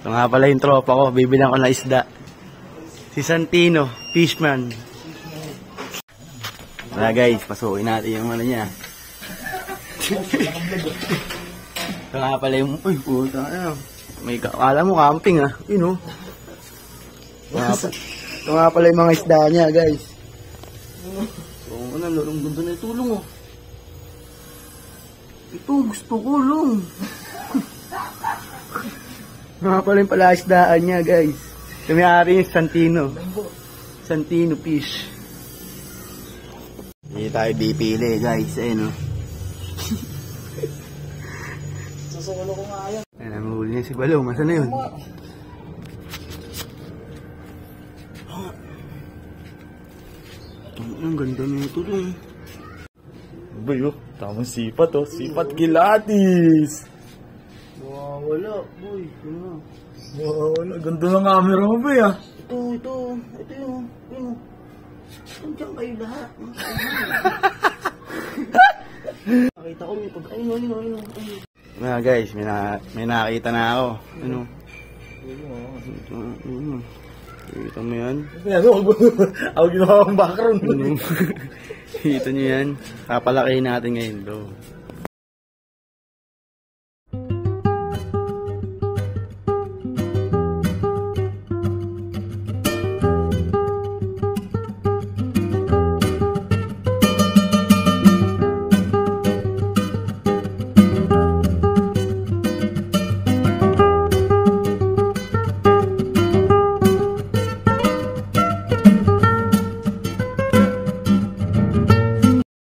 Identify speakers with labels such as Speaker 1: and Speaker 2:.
Speaker 1: Ito nga pala yung tropa ko. Bibilang ko na isda. Si Santino, fishman. Wala guys, pasukin natin yung ano niya. Ito nga pala yung... Uy, puta na. May kala mo camping ah. Yun oh. Ito nga pala yung mga isda niya guys. Oo na, lorong gundo na itulong oh. Ito, gusto ko long. Nga pala yung palaisdaan niya guys. Kumayari yung Santino. Santino fish. Hindi tayo bipili guys. Ayun o.
Speaker 2: Susulo ko nga yan.
Speaker 1: Ayun, namahuli niya si Balong. Masa na yun? Ang ganda na ito dong.
Speaker 2: Boy, oh. Tamang sipat, oh. Sipat kilatis.
Speaker 1: Wala, boy.
Speaker 2: Wala. Ganda ng camera mo, boy, ah.
Speaker 1: Ito yung. Nandiyan kayo lahat. Nakita ko may pag... Ayun. Mga guys, may nakita na ako. Ano? Kita mo yan?
Speaker 2: Ako ginawa ang background.
Speaker 1: Kita nyo yan? Papalakihin natin ngayon, bro.